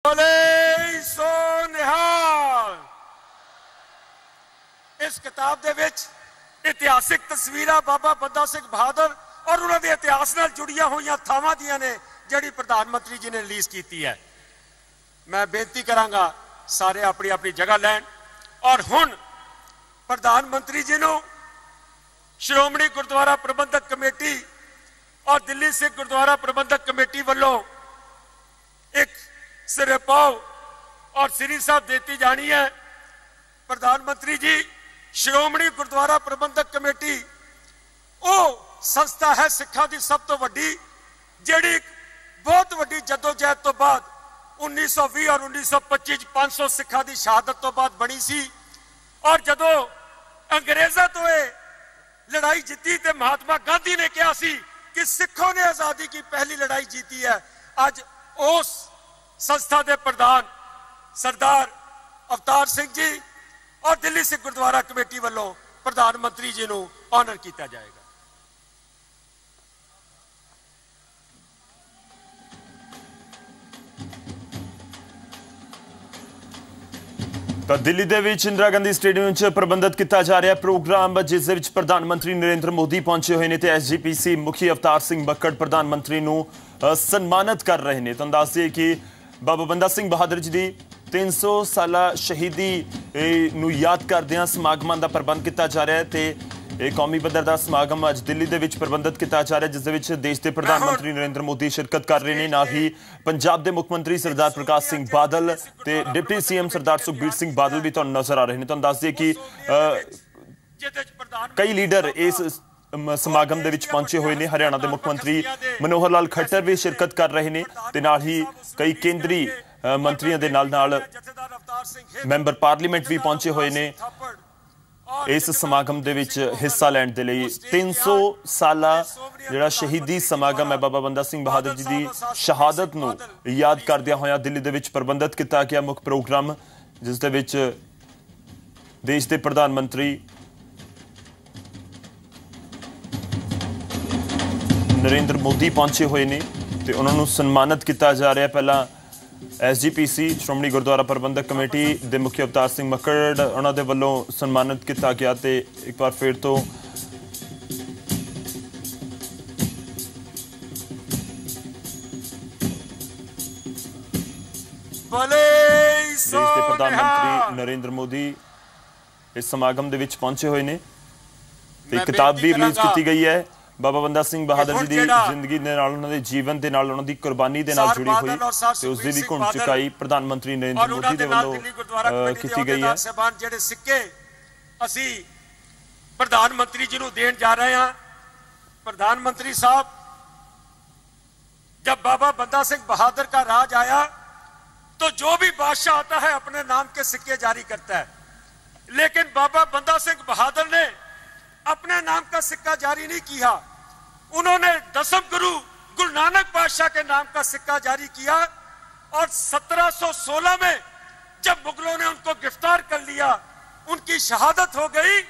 बोले सो निहाल। इस किताब दे विच इतिहासिक तस्वीरां बाबा बंदा सिंह बहादुर और उन्होंने इतिहास नाल जुड़ियां हुई थावां दियां ने जिहड़ी प्रधानमंत्री जी ने रिलीज की है। मैं बेनती करांगा सारे अपनी अपनी जगह लैन और हुण प्रधानमंत्री जी नूं श्रोमणी गुरुद्वारा प्रबंधक कमेटी और दिल्ली सिख गुरुद्वारा प्रबंधक कमेटी वालों एक सिरपाव और श्री साहब देती जानी है। प्रधानमंत्री जी श्रोमणी गुरुद्वारा प्रबंधक कमेटी वो संस्था है सिखा की सब तो वड्डी जिहड़ी बहुत वड्डी जदोजहद तो बाद 1920 और 1925 500 सिखा की शहादत तो बाद बनी सी और जदों अंग्रेजों तो लड़ाई जीती तो महात्मा गांधी ने कहा सी कि सिखों ने आजादी की पहली लड़ाई जीती है। आज उस संस्था के प्रधान सरदार अवतार सिंह जी और दिल्ली सिख गुरुद्वारा कमेटी वालों प्रधानमंत्री जी को ऑनर किया जाएगा। तो दिल्ली दे विच इंदिरा गांधी स्टेडियम च प्रबंधित किया जा रहा प्रोग्राम जिस दे विच प्रधानमंत्री नरेंद्र मोदी पहुंचे हुए हैं। SGPC मुखी अवतार सिंह मक्कड़ प्रधानमंत्री को सन्मानित कर रहे हैं। तो दस दिए कि बाबा बंदा सिंह बहादुर जी की 300 साला शहीदी याद करदियां समागमां दा प्रबंध किया जा रहा है। तो कौमी पद्धर का समागम अज दिल्ली दे विच प्रबंधित किया जा रहा है जिस दे विच देश के प्रधानमंत्री नरेंद्र मोदी शिरकत कर रहे हैं। नाल ही पंजाब के मुख्यमंत्री सरदार प्रकाश सिंह बादल ते डिप्टी CM सरदार सुखबीर सिंह बादल भी तुहानूं नजर आ रहे हैं। तुहानूं दस दिए कि कई लीडर इस समागम दे विच पहुंचे हुए हैं। हरियाणा के मुख्यमंत्री मनोहर लाल खट्टर भी शिरकत कर रहे हैं ते नाल ही कई केंद्रीय मंत्रियों के नाल मैंबर पार्लीमेंट भी पहुंचे हुए हैं इस समागम दे विच हिस्सा लैण दे लई। 300 साला जिहड़ा शहीदी समागम है बाबा बंदा सिंह बहादुर जी की शहादत नूं याद करदियां होया दिल्ली दे विच प्रबंधित किया गया मुख्य प्रोग्राम जिस दे विच देश के प्रधानमंत्री नरेंद्र मोदी पहुंचे हुए ने ते उन्होंने सन्मानित किया जा रहा है। पहला SGPC श्रोमणी गुरुद्वारा प्रबंधक कमेटी के मुखी अवतार सिंह मक्कड़ उन्होंने वालों सन्मानित किया गया। तो एक बार फिर तो देश के प्रधानमंत्री नरेंद्र मोदी इस समागम के पहुंचे हुए ने। एक किताब भी रिलीज की गई है बाबा बंदा सिंह बहादुर जी की जिंदगी दे नाल उन्हां दे जीवन दे नाल उन्हां दी कुर्बानी दे नाल जुड़ी हुई ते उस दी भी घुण चुकाई प्रधानमंत्री नरेंद्र मोदी दे वल्लों की गई है। जिहड़े सिक्के असी प्रधानमंत्री जी नूं देण जा रहे हैं। प्रधानमंत्री साहब जब बाबा बंदा सिंह बहादुर का राज आया तो जो भी बादशाह आता है अपने नाम के सिक्के जारी करता है, लेकिन बाबा बंदा सिंह बहादुर ने अपने नाम का सिक्का जारी नहीं किया। उन्होंने 10वें गुरु गुरु नानक बादशाह के नाम का सिक्का जारी किया और 1716 में जब मुगलों ने उनको गिरफ्तार कर लिया, उनकी शहादत हो गई,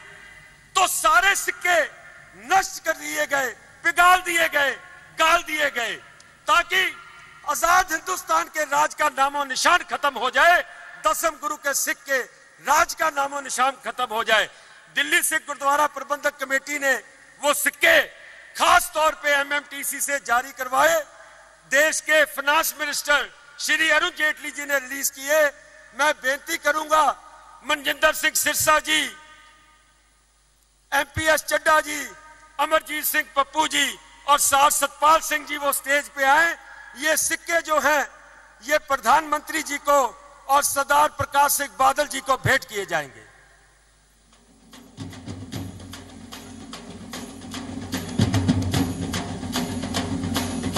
तो सारे सिक्के नष्ट कर दिए गए, पिघाल दिए गए, गाल दिए गए ताकि आजाद हिंदुस्तान के राज का नामो निशान खत्म हो जाए, 10वें गुरु के सिक्के राज का नामो निशान खत्म हो जाए। दिल्ली सिख गुरुद्वारा प्रबंधक कमेटी ने वो सिक्के खास तौर पे MMTC से जारी करवाए। देश के फाइनेंस मिनिस्टर श्री अरुण जेटली जी ने रिलीज किए। मैं बेनती करूंगा मनजिंदर सिंह सिरसा जी, MPS चड्डा जी, अमरजीत सिंह पप्पू जी और सार सतपाल सिंह जी वो स्टेज पे आए। ये सिक्के जो हैं ये प्रधानमंत्री जी को और सरदार प्रकाश सिंह बादल जी को भेंट किए जाएंगे।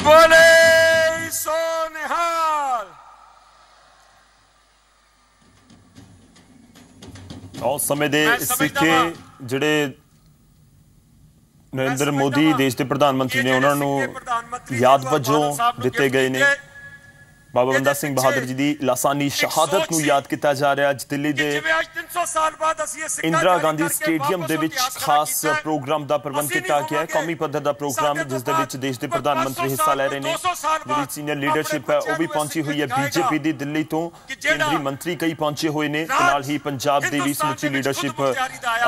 बोले सो निहाल। और समय दे सिक्के जिहड़े नरेंद्र मोदी देश के प्रधानमंत्री ने उन्होंने याद वजों दिते गए ने ਬਾਬਾ ਬੰਦਾ ਸਿੰਘ ਬਹਾਦਰ ਜੀ ਦੀ ਲਾਸਾਨੀ ਸ਼ਹਾਦਤ ਨੂੰ ਯਾਦ ਕੀਤਾ ਜਾ ਰਿਹਾ। ਅੱਜ ਦਿੱਲੀ ਦੇ ਇੰਦਰਾ ਗਾਂਧੀ ਸਟੇਡੀਅਮ ਦੇ ਵਿੱਚ ਖਾਸ ਪ੍ਰੋਗਰਾਮ ਦਾ ਪ੍ਰਬੰਧ ਕੀਤਾ ਗਿਆ ਹੈ। ਕੌਮੀ ਪੱਧਰ ਦਾ ਪ੍ਰੋਗਰਾਮ ਜਿਸ ਦੇ ਵਿੱਚ ਦੇਸ਼ ਦੇ ਪ੍ਰਧਾਨ ਮੰਤਰੀ ਹਿੱਸਾ ਲੈ ਰਹੇ ਨੇ। ਜਿਹੜੀ ਸੀਨੀਅਰ ਲੀਡਰਸ਼ਿਪ ਹੈ ਉਹ ਵੀ ਪਹੁੰਚੀ ਹੋਈ ਹੈ ਬੀਜੇਪੀ ਦੀ। ਦਿੱਲੀ ਤੋਂ ਕੇਂਦਰੀ ਮੰਤਰੀ ਕਈ ਪਹੁੰਚੇ ਹੋਏ ਨੇ ਤੇ ਨਾਲ ਹੀ ਪੰਜਾਬ ਦੀ ਵੀ ਸਮੁੱਚੀ ਲੀਡਰਸ਼ਿਪ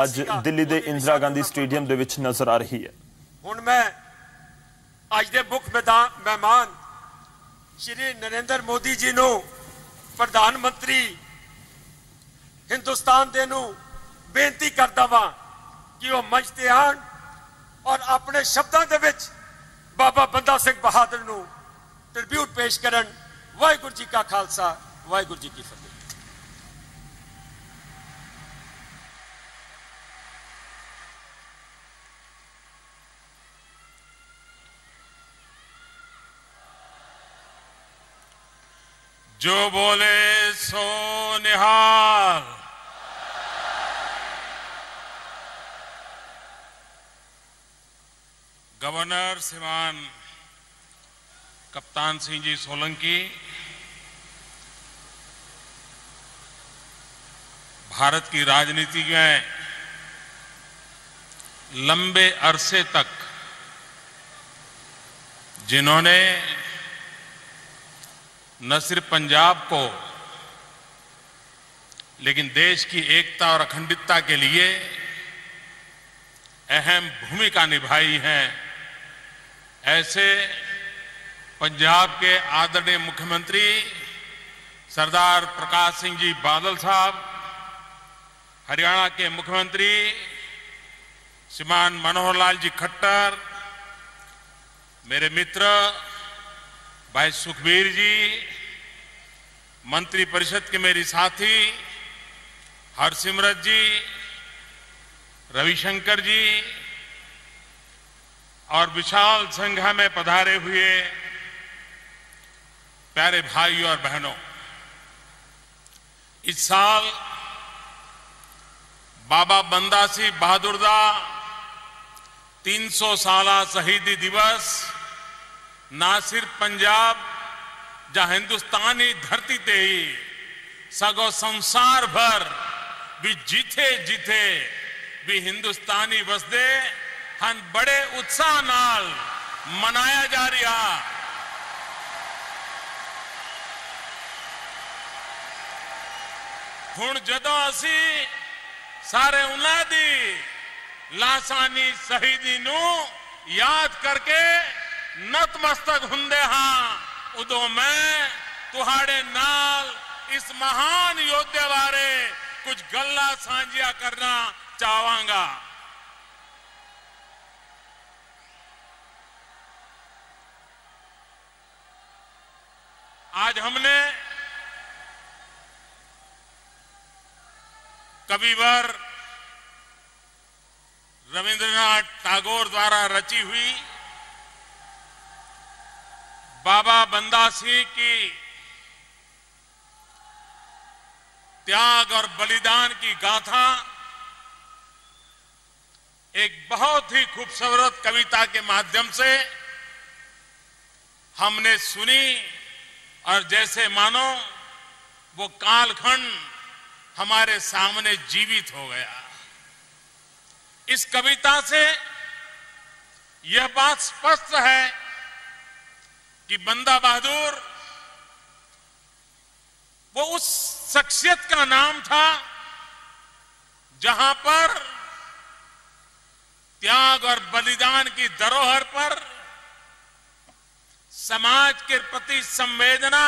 ਅੱਜ ਦਿੱਲੀ ਦੇ ਇੰਦਰਾ ਗਾਂਧੀ ਸਟੇਡੀਅਮ ਦੇ ਵਿੱਚ ਨਜ਼ਰ ਆ ਰਹੀ ਹੈ। ਹੁਣ ਮੈਂ ਅੱਜ ਦੇ ਮੁੱਖ ਮਹਿਮਾਨ श्री नरेंद्र मोदी जी ਨੂੰ प्रधानमंत्री हिंदुस्तान ਦੇ ਨੂੰ ਬੇਨਤੀ ਕਰਦਾ ਵਾਂ ਕਿ ਉਹ ਮੰਚ ਤੇ ਆਣ ਔਰ ਆਪਣੇ ਸ਼ਬਦਾਂ ਦੇ ਵਿੱਚ ਬਾਬਾ ਬੰਦਾ ਸਿੰਘ ਬਹਾਦਰ ਨੂੰ ਟ੍ਰਿਬਿਊਟ ਪੇਸ਼ ਕਰਨ। ਵਾਹਿਗੁਰੂ ਜੀ ਕਾ ਖਾਲਸਾ, ਵਾਹਿਗੁਰੂ ਜੀ ਕੀ ਫਤਿਹ। जो बोले सो निहाल। गवर्नर श्रीमान कप्तान सिंह जी सोलंकी, भारत की राजनीति में लंबे अरसे तक जिन्होंने न सिर्फ पंजाब को लेकिन देश की एकता और अखंडता के लिए अहम भूमिका निभाई है, ऐसे पंजाब के आदरणीय मुख्यमंत्री सरदार प्रकाश सिंह जी बादल साहब, हरियाणा के मुख्यमंत्री श्रीमान मनोहर लाल जी खट्टर, मेरे मित्र भाई सुखबीर जी, मंत्री परिषद के मेरी साथी हरसिमरत जी, रविशंकर जी और विशाल संख्या में पधारे हुए प्यारे भाइयों और बहनों, इस साल बाबा बंदा सिंह बहादुर दा 300 साला शहीदी दिवस ना सिर्फ पंजाब जहां हिंदुस्तानी धरती ते ही सगो संसार भर भी जिथे जिथे भी हिंदुस्तानी वसदे हन बड़े उत्साह नाल मनाया जा रहा। हुण जदों असी सारे उन्हां दी लासानी शहीदी नूं याद करके नतमस्तक हुंदे हां, उदों मैं तुहाड़े नाल इस महान योद्धे बारे कुछ गल्लां सांझियां करना चाहांगा। आज हमने कविवर रविंद्रनाथ टैगोर द्वारा रची हुई बाबा बंदा सिंह की त्याग और बलिदान की गाथा एक बहुत ही खूबसूरत कविता के माध्यम से हमने सुनी और जैसे मानो वो कालखंड हमारे सामने जीवित हो गया। इस कविता से यह बात स्पष्ट है कि बंदा बहादुर वो उस शख्सियत का नाम था जहां पर त्याग और बलिदान की धरोहर पर समाज के प्रति संवेदना,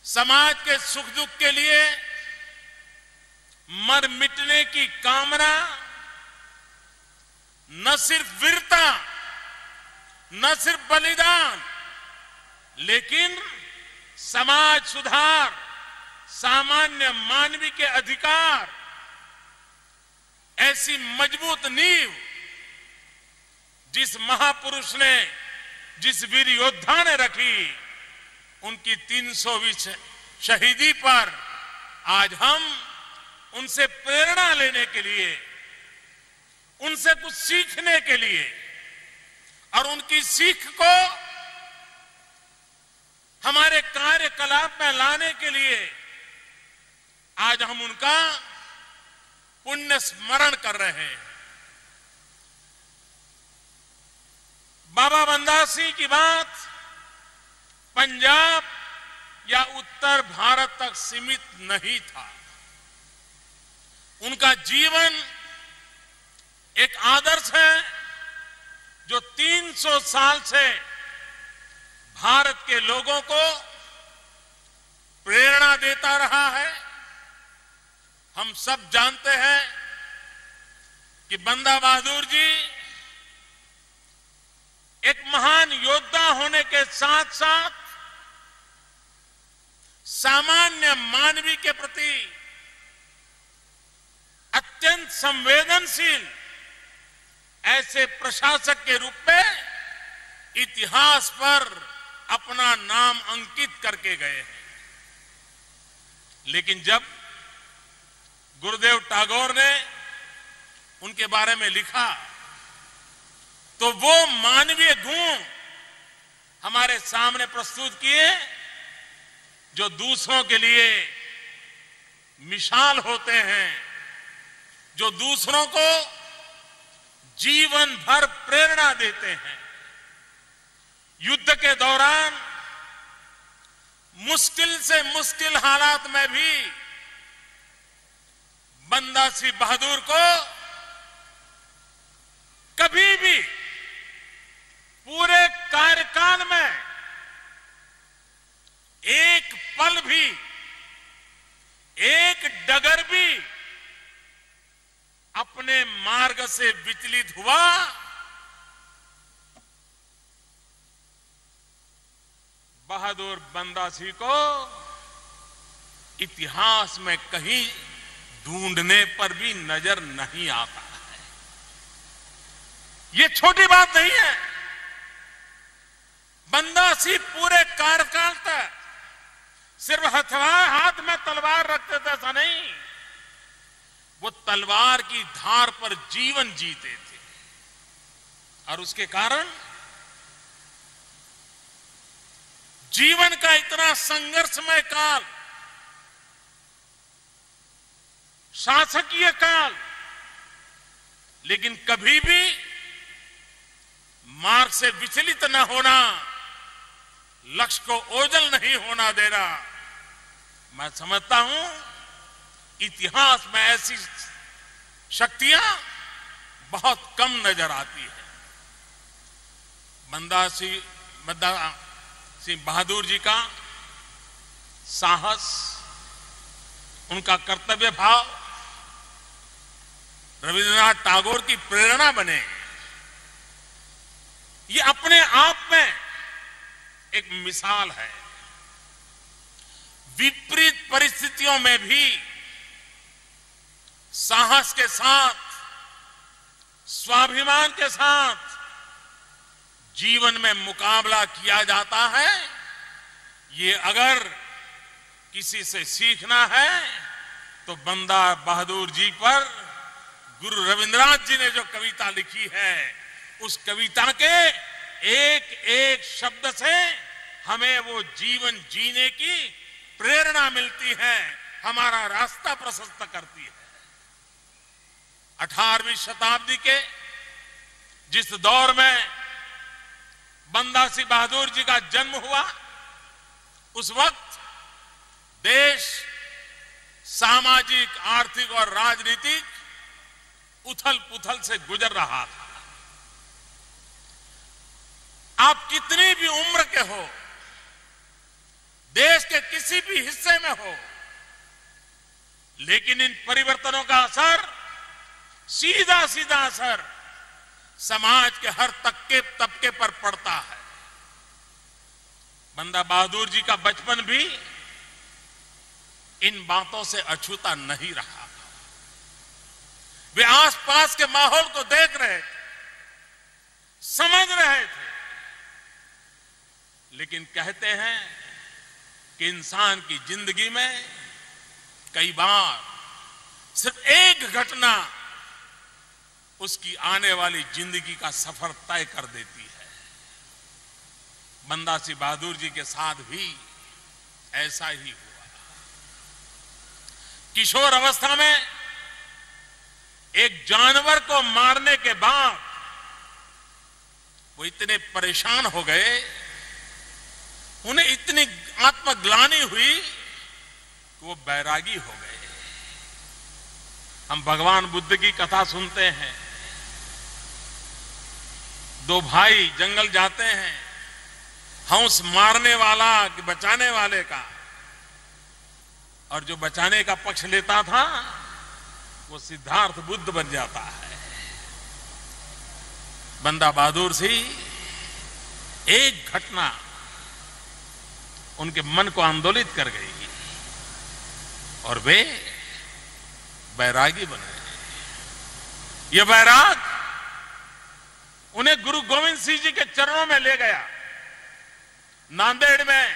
समाज के सुख दुख के लिए मर मिटने की कामना, न सिर्फ वीरता, न सिर्फ बलिदान, लेकिन समाज सुधार, सामान्य मानवीय के अधिकार, ऐसी मजबूत नींव जिस महापुरुष ने, जिस वीर योद्धा ने रखी, उनकी 300वीं शहीदी पर आज हम उनसे प्रेरणा लेने के लिए, उनसे कुछ सीखने के लिए और उनकी सीख को हमारे कार्यकलाप में लाने के लिए आज हम उनका पुण्य स्मरण कर रहे हैं। बाबा बंदा सिंह की बात पंजाब या उत्तर भारत तक सीमित नहीं था। उनका जीवन एक आदर्श है जो 300 साल से भारत के लोगों को प्रेरणा देता रहा है। हम सब जानते हैं कि बंदा बहादुर जी एक महान योद्धा होने के साथ साथ सामान्य मानवी के प्रति अत्यंत संवेदनशील ऐसे प्रशासक के रूप में इतिहास पर अपना नाम अंकित करके गए हैं। लेकिन जब गुरुदेव टैगोर ने उनके बारे में लिखा तो वो मानवीय गुण हमारे सामने प्रस्तुत किए जो दूसरों के लिए मिसाल होते हैं, जो दूसरों को जीवन भर प्रेरणा देते हैं। युद्ध के दौरान मुश्किल से मुश्किल हालात में भी बंदा सिंह बहादुर को कभी भी पूरे कार्यकाल में एक पल भी, एक डगर भी अपने मार्ग से विचलित हुआ बहादुर बंदा सिंह को इतिहास में कहीं ढूंढने पर भी नजर नहीं आता है। ये छोटी बात नहीं है। बंदा सिंह पूरे कार्यकाल तक सिर्फ हाथ में तलवार रखते थे, ऐसा नहीं, वो तलवार की धार पर जीवन जीते थे। और उसके कारण जीवन का इतना संघर्षमय काल, शासकीय काल, लेकिन कभी भी मार्ग से विचलित न होना, लक्ष्य को ओझल नहीं होना देना। मैं समझता हूं इतिहास में ऐसी शक्तियां बहुत कम नजर आती है। बंदा सिंह बहादुर जी का साहस, उनका कर्तव्य भाव रविंद्रनाथ टैगोर की प्रेरणा बने, ये अपने आप में एक मिसाल है। विपरीत परिस्थितियों में भी साहस के साथ, स्वाभिमान के साथ जीवन में मुकाबला किया जाता है। ये अगर किसी से सीखना है तो बंदा बहादुर जी पर गुरु रविंद्रनाथ जी ने जो कविता लिखी है, उस कविता के एक एक शब्द से हमें वो जीवन जीने की प्रेरणा मिलती है, हमारा रास्ता प्रशस्त करती है। 18वीं शताब्दी के जिस दौर में बंदा सिंह बहादुर जी का जन्म हुआ, उस वक्त देश सामाजिक, आर्थिक और राजनीतिक उथल पुथल से गुजर रहा था। आप कितनी भी उम्र के हो, देश के किसी भी हिस्से में हो, लेकिन इन परिवर्तनों का असर, सीधा सीधा असर समाज के हर तबके पर पड़ता है। बंदा बहादुर जी का बचपन भी इन बातों से अछूता नहीं रहा। वे आसपास के माहौल को देख रहे थे, समझ रहे थे, लेकिन कहते हैं कि इंसान की जिंदगी में कई बार सिर्फ एक घटना उसकी आने वाली जिंदगी का सफर तय कर देती है। बंदा सिंह बहादुर जी के साथ भी ऐसा ही हुआ। किशोर अवस्था में एक जानवर को मारने के बाद वो इतने परेशान हो गए, उन्हें इतनी आत्मग्लानि हुई कि वो बैरागी हो गए। हम भगवान बुद्ध की कथा सुनते हैं, दो भाई जंगल जाते हैं, हंस मारने वाला कि बचाने वाले का, और जो बचाने का पक्ष लेता था वो सिद्धार्थ बुद्ध बन जाता है। बंदा बहादुर सिंह एक घटना उनके मन को आंदोलित कर गई और वे बैरागी बन गए। यह बैराग उन्हें गुरु गोविंद सिंह जी के चरणों में ले गया। नांदेड़ में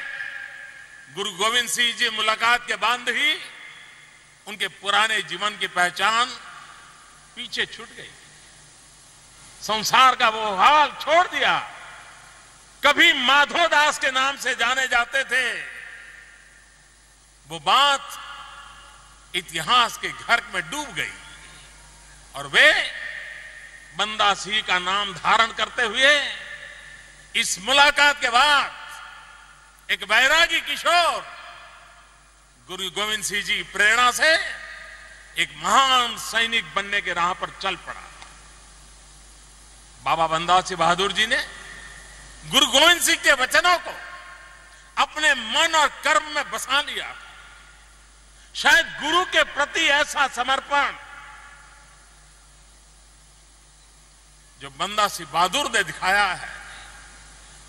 गुरु गोविंद सिंह जी मुलाकात के बाद ही उनके पुराने जीवन की पहचान पीछे छूट गई। संसार का वो हाल छोड़ दिया। कभी माधोदास के नाम से जाने जाते थे, वो बात इतिहास के घर में डूब गई और वे बंदा सिंह का नाम धारण करते हुए इस मुलाकात के बाद एक बैरागी किशोर गुरु गोविंद सिंह जी की प्रेरणा से एक महान सैनिक बनने के राह पर चल पड़ा। बाबा बंदा सिंह बहादुर जी ने गुरु गोविंद सिंह के वचनों को अपने मन और कर्म में बसा लिया। शायद गुरु के प्रति ऐसा समर्पण जो बंदा सिंह बहादुर ने दिखाया है,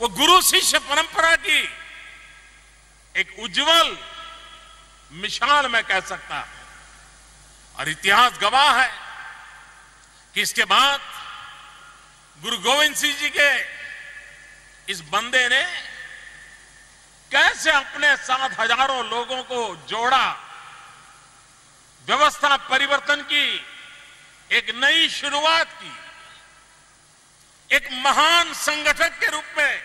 वो गुरु शिष्य परंपरा की एक उज्जवल मिसाल मैं कह सकता हूं। और इतिहास गवाह है कि इसके बाद गुरु गोविंद सिंह जी के इस बंदे ने कैसे अपने साथ हजारों लोगों को जोड़ा, व्यवस्था परिवर्तन की एक नई शुरुआत की, एक महान संगठक के रूप में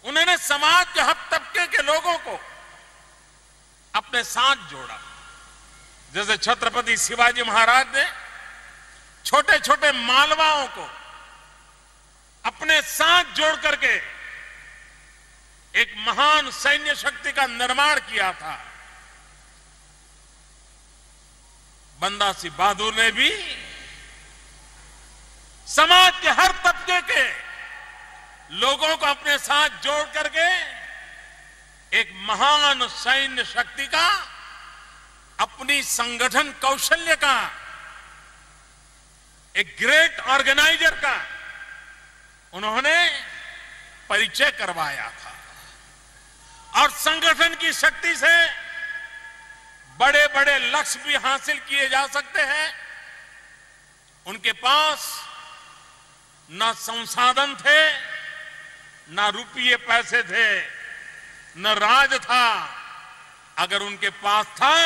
उन्होंने समाज के हर तबके के लोगों को अपने साथ जोड़ा। जैसे छत्रपति शिवाजी महाराज ने छोटे छोटे मालवाओं को अपने साथ जोड़ करके एक महान सैन्य शक्ति का निर्माण किया था, बंदा सिंह बहादुर ने भी समाज के हर तबके के लोगों को अपने साथ जोड़ करके एक महान सैन्य शक्ति का, अपनी संगठन कौशल्य का, एक ग्रेट ऑर्गेनाइजर का उन्होंने परिचय करवाया था। और संगठन की शक्ति से बड़े बड़े लक्ष्य भी हासिल किए जा सकते हैं। उनके पास न संसाधन थे, न रुपये पैसे थे, न राज था। अगर उनके पास था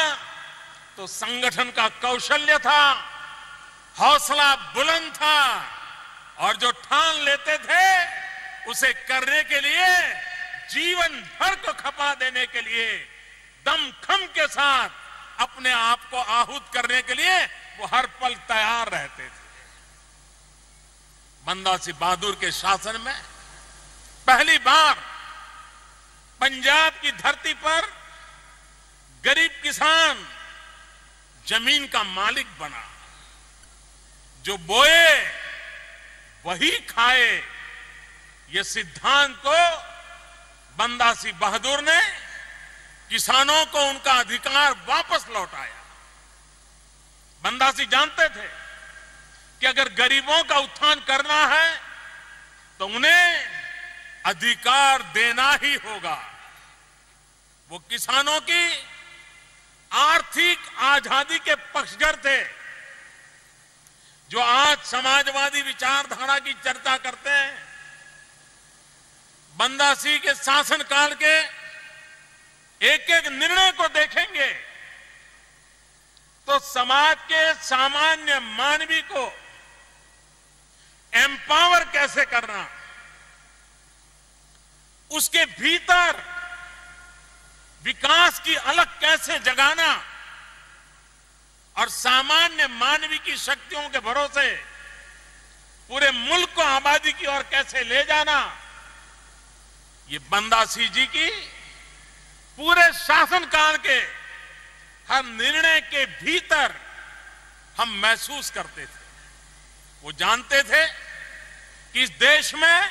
तो संगठन का कौशल्य था, हौसला बुलंद था, और जो ठान लेते थे उसे करने के लिए, जीवन भर को खपा देने के लिए, दमखम के साथ अपने आप को आहूत करने के लिए वो हर पल तैयार रहते थे। बंदा सिंह बहादुर के शासन में पहली बार पंजाब की धरती पर गरीब किसान जमीन का मालिक बना। जो बोए वही खाए, ये सिद्धांत को बंदा सिंह बहादुर ने किसानों को उनका अधिकार वापस लौटाया। बंदा सिंह जानते थे कि अगर गरीबों का उत्थान करना है तो उन्हें अधिकार देना ही होगा। वो किसानों की आर्थिक आजादी के पक्षधर थे। जो आज समाजवादी विचारधारा की चर्चा करते हैं, बंदा सिंह के शासनकाल के एक एक निर्णय को देखेंगे तो समाज के सामान्य मानवी को एम्पावर कैसे करना, उसके भीतर विकास की अलग कैसे जगाना और सामान्य मानवीय की शक्तियों के भरोसे पूरे मुल्क को आबादी की ओर कैसे ले जाना, ये बंदा सिंह जी की पूरे शासनकाल के हर निर्णय के भीतर हम महसूस करते थे। वो जानते थे कि इस देश में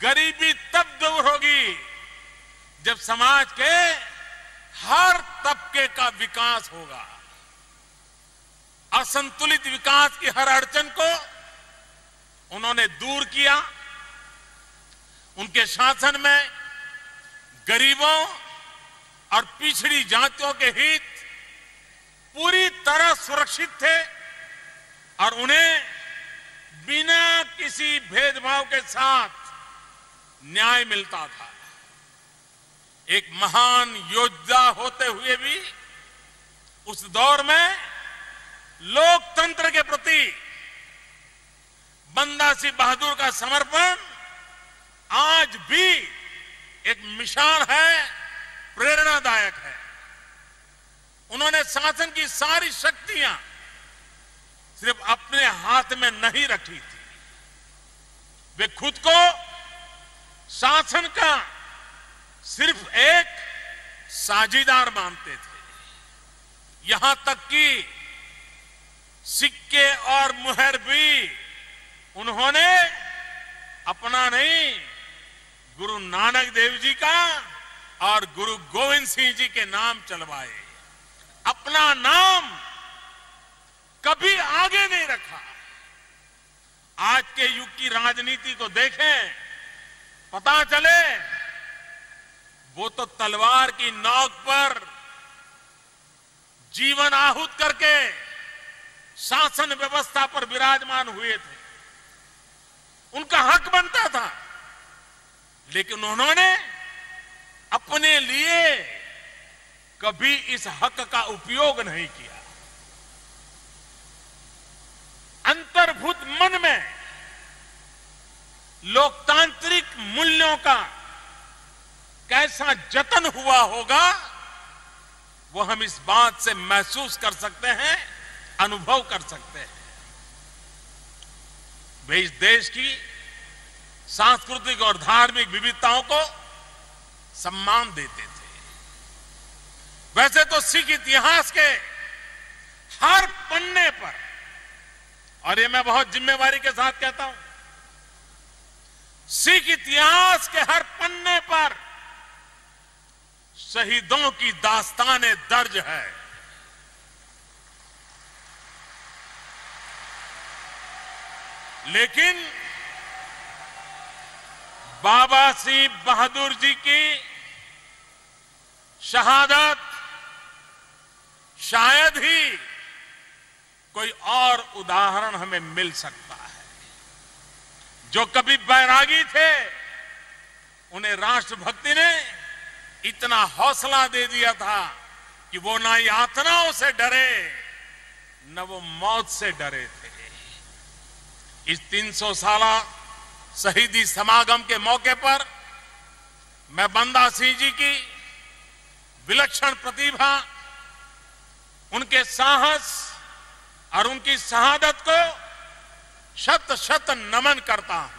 गरीबी तब दूर होगी जब समाज के हर तबके का विकास होगा। असंतुलित विकास की हर अड़चन को उन्होंने दूर किया। उनके शासन में गरीबों और पिछड़ी जातियों के हित पूरी तरह सुरक्षित थे और उन्हें बिना किसी भेदभाव के साथ न्याय मिलता था। एक महान योद्धा होते हुए भी उस दौर में लोकतंत्र के प्रति बंदा सिंह बहादुर का समर्पण आज भी एक मिसाल है, प्रेरणादायक है। उन्होंने शासन की सारी शक्तियां सिर्फ अपने हाथ में नहीं रखी थी, वे खुद को शासन का सिर्फ एक साझीदार मानते थे। यहां तक कि सिक्के और मुहर भी उन्होंने अपना नहीं, गुरु नानक देव जी का और गुरु गोविंद सिंह जी के नाम चलवाए। अपना नाम कभी आगे नहीं रखा। आज के युग की राजनीति को देखें, पता चले वो तो तलवार की नोक पर जीवन आहूत करके शासन व्यवस्था पर विराजमान हुए थे। उनका हक बनता था, लेकिन उन्होंने अपने लिए कभी इस हक का उपयोग नहीं किया। अंतर्भूत मन में लोकतांत्रिक मूल्यों का कैसा जतन हुआ होगा, वो हम इस बात से महसूस कर सकते हैं, अनुभव कर सकते हैं। वे इस देश की सांस्कृतिक और धार्मिक विविधताओं को सम्मान देते थे। वैसे तो सिख इतिहास के हर पन्ने पर, और ये मैं बहुत जिम्मेवारी के साथ कहता हूं, सिख इतिहास के हर पन्ने पर शहीदों की दास्तानें दर्ज है। लेकिन बाबा सिंह बहादुर जी की शहादत शायद ही कोई और उदाहरण हमें मिल सकता है। जो कभी बैरागी थे, उन्हें राष्ट्रभक्ति ने इतना हौसला दे दिया था कि वो ना यातनाओं से डरे, न वो मौत से डरे थे। इस 300 साला शहीदी समागम के मौके पर मैं बंदा सिंह जी की विलक्षण प्रतिभा, उनके साहस और उनकी शहादत को शत शत नमन करता हूं।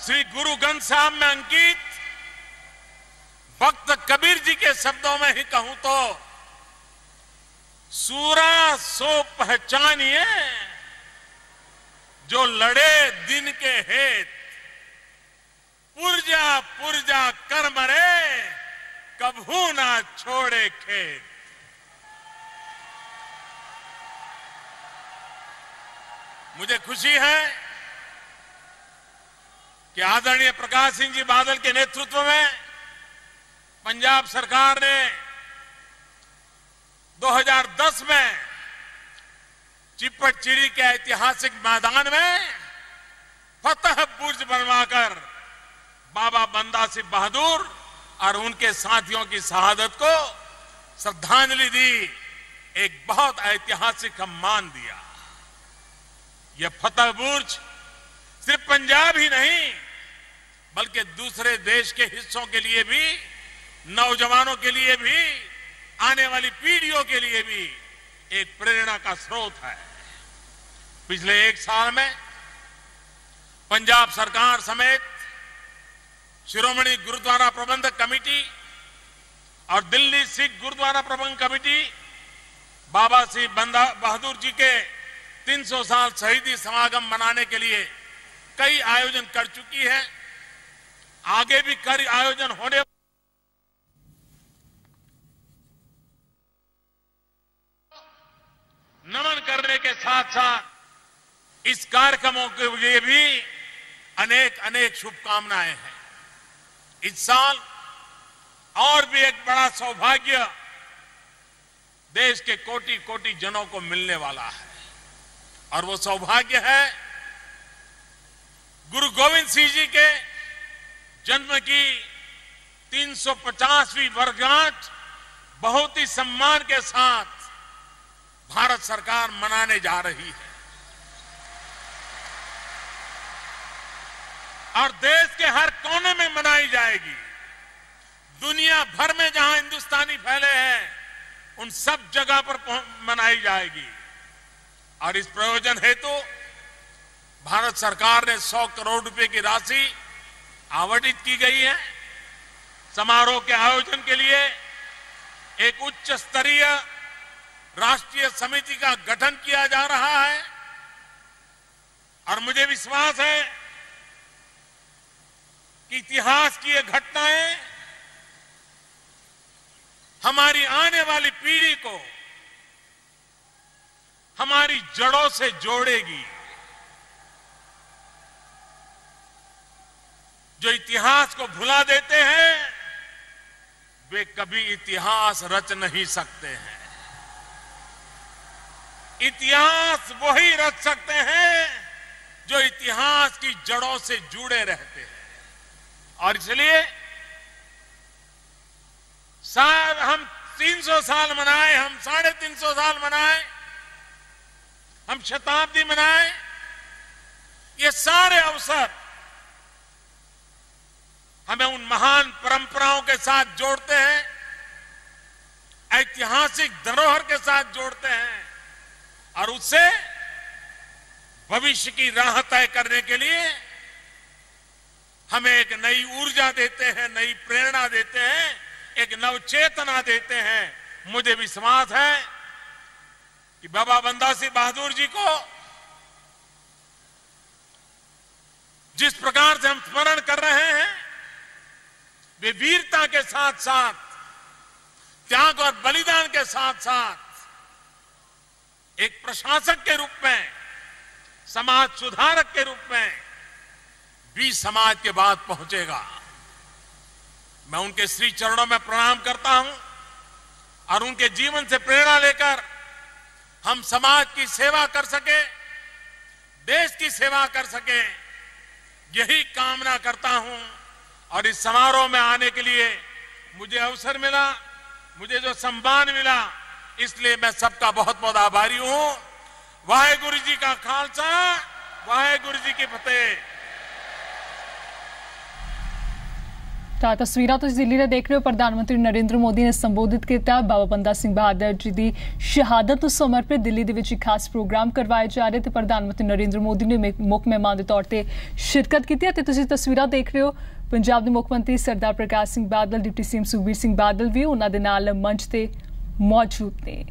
श्री गुरु ग्रंथ साहब में अंकित भक्त कबीर जी के शब्दों में ही कहूं तो, सूरा सो पहचानिए जो लड़े दिन के हेत, पुरजा पुरजा कर मरे कभू ना छोड़े खेत। मुझे खुशी है कि आदरणीय प्रकाश सिंह जी बादल के नेतृत्व में पंजाब सरकार ने 2010 में चिपटचिड़ी के ऐतिहासिक मैदान में फतह बुर्ज बनवाकर बाबा बंदा सिंह बहादुर और उनके साथियों की शहादत को श्रद्धांजलि दी एक बहुत ऐतिहासिक सम्मान दिया। यह फतेह बुर्ज सिर्फ पंजाब ही नहीं बल्कि दूसरे देश के हिस्सों के लिए भी, नौजवानों के लिए भी, आने वाली पीढ़ियों के लिए भी एक प्रेरणा का स्रोत है। पिछले एक साल में पंजाब सरकार समेत शिरोमणि गुरुद्वारा प्रबंधक कमेटी और दिल्ली सिख गुरुद्वारा प्रबंधक कमेटी बाबा सिंह बहादुर जी के 300 साल शहीदी समागम मनाने के लिए कई आयोजन कर चुकी है। आगे भी कई आयोजन होने नमन करने के साथ साथ इस कार्यक्रमों के लिए भी अनेक अनेक शुभकामनाएं हैं। इस साल और भी एक बड़ा सौभाग्य देश के कोटि कोटि जनों को मिलने वाला है और वो सौभाग्य है गुरु गोविंद सिंह जी के जन्म की 350वीं वर्षगांठ बहुत ही सम्मान के साथ भारत सरकार मनाने जा रही है और देश के हर कोने में मनाई जाएगी। दुनिया भर में जहां हिंदुस्तानी फैले हैं उन सब जगह पर मनाई जाएगी और इस प्रयोजन हेतु भारत सरकार ने 100 करोड़ रुपए की राशि आवंटित की गई है। समारोह के आयोजन के लिए एक उच्च स्तरीय राष्ट्रीय समिति का गठन किया जा रहा है और मुझे विश्वास है कि इतिहास की ये घटनाएं हमारी आने वाली पीढ़ी को हमारी जड़ों से जोड़ेगी। जो इतिहास को भुला देते हैं वे कभी इतिहास रच नहीं सकते हैं। इतिहास वही रच सकते हैं जो इतिहास की जड़ों से जुड़े रहते हैं और इसलिए शायद हम 300 साल मनाए, हम 350 साल मनाए, हम शताब्दी मनाए, ये सारे अवसर हमें उन महान परंपराओं के साथ जोड़ते हैं, ऐतिहासिक धरोहर के साथ जोड़ते हैं और उससे भविष्य की राह तय करने के लिए हमें एक नई ऊर्जा देते हैं, नई प्रेरणा देते हैं, एक नवचेतना देते हैं। मुझे विश्वास है कि बाबा बंदा सिंह बहादुर जी को जिस प्रकार से हम स्मरण कर रहे हैं वे वीरता के साथ साथ त्याग और बलिदान के साथ साथ एक प्रशासक के रूप में, समाज सुधारक के रूप में भी समाज के बाद पहुंचेगा। मैं उनके श्री चरणों में प्रणाम करता हूं और उनके जीवन से प्रेरणा लेकर हम समाज की सेवा कर सके, देश की सेवा कर सके, यही कामना करता हूं। और इस समारोह में आने के लिए मुझे अवसर मिला, मुझे जो सम्मान मिला, इसलिए मैं सबका बहुत बहुत आभारी हूं। वाहेगुरु जी का खालसा, वाहेगुरु जी की फतेह। ਤਾਂ ਤਸਵੀਰਾਂ ਤੁਸੀਂ ਦਿੱਲੀ ਦੇ ਦੇਖ ਰਹੇ ਹੋ। ਪ੍ਰਧਾਨ ਮੰਤਰੀ ਨਰਿੰਦਰ ਮੋਦੀ ਨੇ ਸੰਬੋਧਿਤ ਕੀਤਾ। ਬਾਬਾ ਬੰਦਾ ਸਿੰਘ ਬਹਾਦਰ ਜੀ ਦੀ ਸ਼ਹਾਦਤ ਨੂੰ ਸਮਰਪਿਤ ਦਿੱਲੀ ਦੇ ਵਿੱਚ ਇੱਕ ਖਾਸ ਪ੍ਰੋਗਰਾਮ ਕਰਵਾਇਆ ਜਾ ਰਿਹਾ ਤੇ ਪ੍ਰਧਾਨ ਮੰਤਰੀ ਨਰਿੰਦਰ ਮੋਦੀ ਨੇ ਮੁੱਖ ਮਹਿਮਾਨ ਦੇ ਤੌਰ ਤੇ ਸ਼ਿਰਕਤ ਕੀਤੀ ਅਤੇ ਤੁਸੀਂ ਤਸਵੀਰਾਂ ਦੇਖ ਰਹੇ ਹੋ। ਪੰਜਾਬ ਦੇ ਮੁੱਖ ਮੰਤਰੀ ਸਰਦਾਰ ਪ੍ਰਕਾਸ਼ ਸਿੰਘ ਬਾਦਲ, ਡਿਪਟੀ ਸੀਐਮ ਸੁਖਬੀਰ ਸਿੰਘ ਬਾਦਲ ਵੀ ਉਹਨਾਂ ਦੇ ਨਾਲ ਮੰਚ ਤੇ ਮੌਜੂਦ ਨੇ।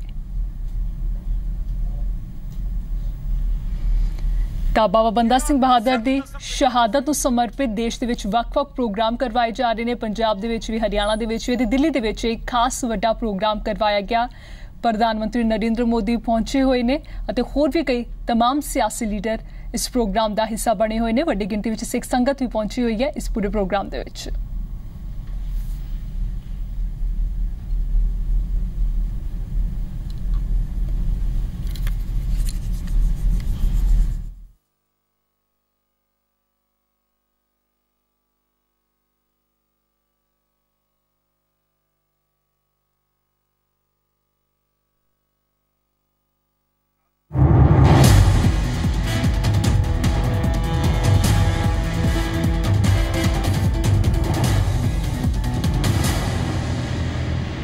ਤਾਂ ਬਾਬਾ ਬੰਦਾ ਸਿੰਘ ਬਹਾਦਰ ਦੀ ਸ਼ਹਾਦਤ ਨੂੰ ਸਮਰਪਿਤ ਦੇਸ਼ ਦੇ ਵਿੱਚ ਵੱਖ-ਵੱਖ ਪ੍ਰੋਗਰਾਮ ਕਰਵਾਏ ਜਾ ਰਹੇ ਨੇ। ਪੰਜਾਬ ਦੇ ਵਿੱਚ ਵੀ, ਹਰਿਆਣਾ ਦੇ ਵਿੱਚ ਵੀ ਤੇ ਦਿੱਲੀ ਦੇ ਵਿੱਚ ਇੱਕ ਖਾਸ ਵੱਡਾ ਪ੍ਰੋਗਰਾਮ ਕਰਵਾਇਆ ਗਿਆ। ਪ੍ਰਧਾਨ ਮੰਤਰੀ ਨਰਿੰਦਰ ਮੋਦੀ ਪਹੁੰਚੇ ਹੋਏ ਨੇ ਅਤੇ ਹੋਰ ਵੀ ਕਈ तमाम ਸਿਆਸੀ ਲੀਡਰ ਇਸ ਪ੍ਰੋਗਰਾਮ ਦਾ ਹਿੱਸਾ ਬਣੇ ਹੋਏ ਨੇ। ਵੱਡੀ ਗਿਣਤੀ ਵਿੱਚ ਸਿੱਖ ਸੰਗਤ ਵੀ ਪਹੁੰਚੀ ਹੋਈ ਹੈ ਇਸ ਪੂਰੇ ਪ੍ਰੋਗਰਾਮ ਦੇ ਵਿੱਚ।